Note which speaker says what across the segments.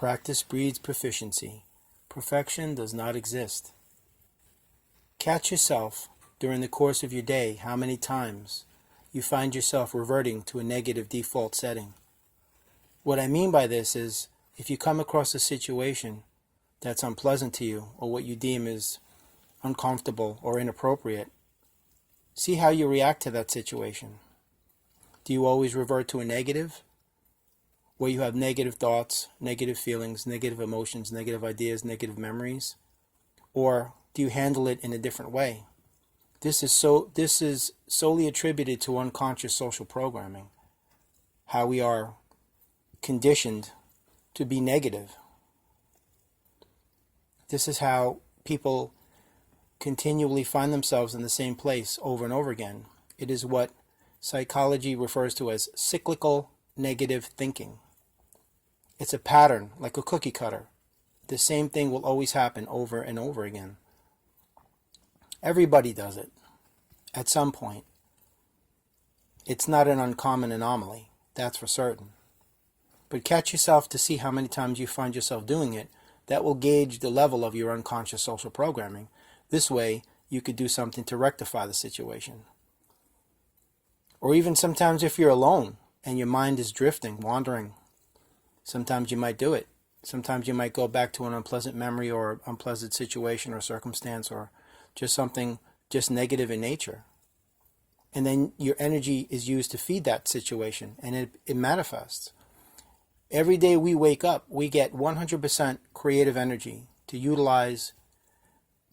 Speaker 1: Practice breeds proficiency. Perfection does not exist. Catch yourself during the course of your day how many times you find yourself reverting to a negative default setting. What I mean by this is, if you come across a situation that's unpleasant to you, or what you deem is uncomfortable or inappropriate, see how you react to that situation. Do you always revert to a negative, where you have negative thoughts, negative feelings, negative emotions, negative ideas, negative memories? Or do you handle it in a different way? This is solely attributed to unconscious social programming, how we are conditioned to be negative. This is how people continually find themselves in the same place over and over again. It is what psychology refers to as cyclical negative thinking. It's a pattern, like a cookie cutter. The same thing will always happen over and over again. Everybody does it at some point. It's not an uncommon anomaly, that's for certain. But catch yourself to see how many times you find yourself doing it. That will gauge the level of your unconscious social programming. This way, you could do something to rectify the situation. Or even sometimes if you're alone and your mind is drifting, wandering, sometimes you might do it. Sometimes you might go back to an unpleasant memory or unpleasant situation or circumstance, or just something just negative in nature. And then your energy is used to feed that situation, and it manifests. Every day we wake up, we get 100% creative energy to utilize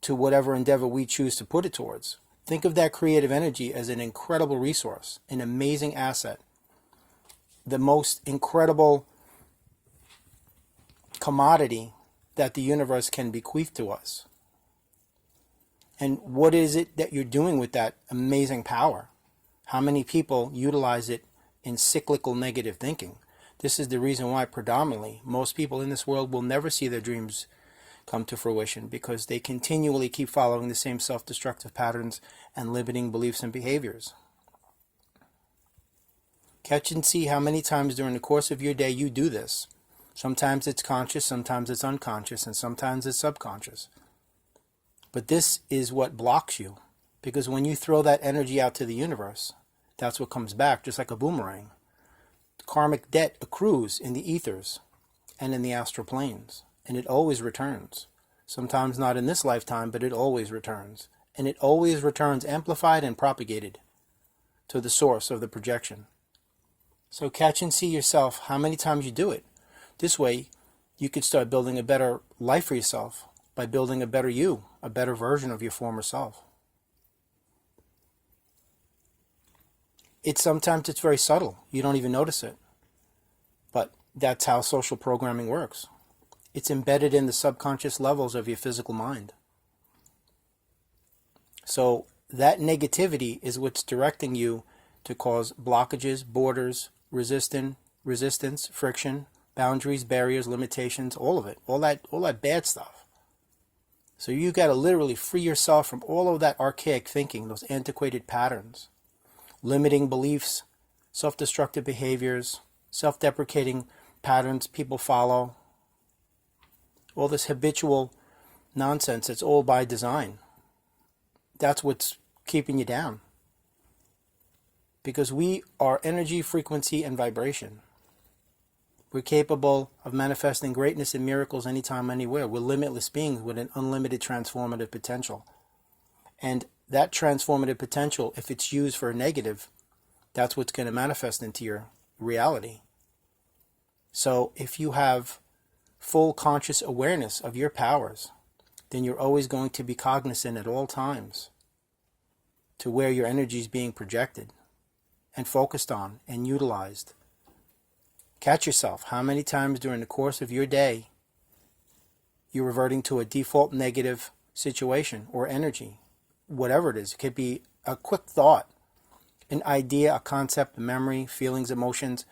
Speaker 1: to whatever endeavor we choose to put it towards. Think of that creative energy as an incredible resource, an amazing asset, the most incredible commodity that the universe can bequeath to us. And what is it that you're doing with that amazing power? How many people utilize it in cyclical negative thinking? This is the reason why predominantly most people in this world will never see their dreams come to fruition, because they continually keep following the same self-destructive patterns and limiting beliefs and behaviors. Catch and see how many times during the course of your day you do this. Sometimes it's conscious, sometimes it's unconscious, and sometimes it's subconscious. But this is what blocks you, because when you throw that energy out to the universe, that's what comes back, just like a boomerang. Karmic debt accrues in the ethers and in the astral planes, and it always returns. Sometimes not in this lifetime, but it always returns. And it always returns amplified and propagated to the source of the projection. So catch and see yourself how many times you do it. This way, you could start building a better life for yourself by building a better you, a better version of your former self. Sometimes it's very subtle. You don't even notice it. But that's how social programming works. It's embedded in the subconscious levels of your physical mind. So that negativity is what's directing you to cause blockages, borders, resistance, friction, boundaries, barriers, limitations, all of it, all that bad stuff. So you got to literally free yourself from all of that archaic thinking, those antiquated patterns, limiting beliefs, self-destructive behaviors, self-deprecating patterns people follow. All this habitual nonsense, it's all by design. That's what's keeping you down. Because we are energy, frequency, and vibration. We're capable of manifesting greatness and miracles anytime, anywhere. We're limitless beings with an unlimited transformative potential. And that transformative potential, if it's used for a negative, that's what's going to manifest into your reality. So if you have full conscious awareness of your powers, then you're always going to be cognizant at all times to where your energy is being projected and focused on and utilized. Catch yourself how many times during the course of your day you're reverting to a default negative situation or energy, whatever it is. It could be a quick thought, an idea, a concept, a memory, feelings, emotions.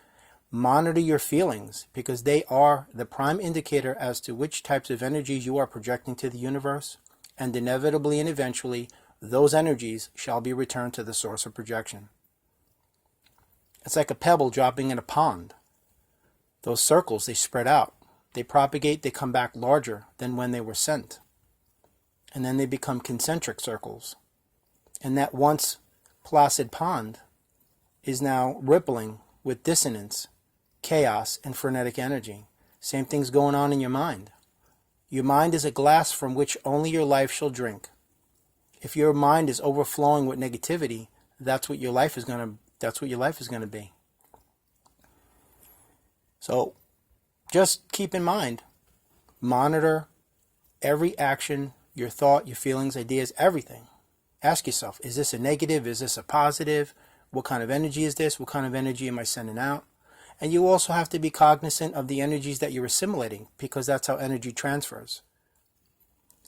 Speaker 1: Monitor your feelings, because they are the prime indicator as to which types of energies you are projecting to the universe, and inevitably and eventually those energies shall be returned to the source of projection. It's like a pebble dropping in a pond. Those circles, they spread out. They propagate, they come back larger than when they were sent. And then they become concentric circles. And that once placid pond is now rippling with dissonance, chaos, and frenetic energy. Same thing's going on in your mind. Your mind is a glass from which only your life shall drink. If your mind is overflowing with negativity, that's what your life is going to be. So just keep in mind, monitor every action, your thought, your feelings, ideas, everything. Ask yourself, is this a negative? Is this a positive? What kind of energy is this? What kind of energy am I sending out? And you also have to be cognizant of the energies that you're assimilating, because that's how energy transfers.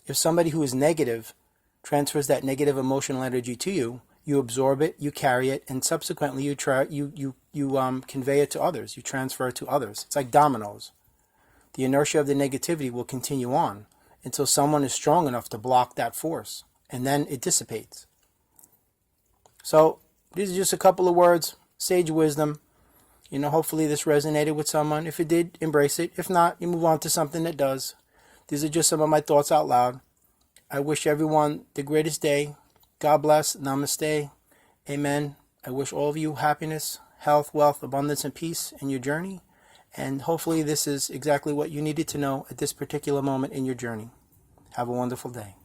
Speaker 1: If somebody who is negative transfers that negative emotional energy to you, you absorb it, you carry it, and subsequently you convey it to others. You transfer it to others. It's like dominoes. The inertia of the negativity will continue on until someone is strong enough to block that force, and then it dissipates. So these are just a couple of words, sage wisdom. Hopefully this resonated with someone. If it did, embrace it. If not, you move on to something that does. These are just some of my thoughts out loud. I wish everyone the greatest day. God bless. Namaste. Amen. I wish all of you happiness, health, wealth, abundance, and peace in your journey. And hopefully this is exactly what you needed to know at this particular moment in your journey. Have a wonderful day.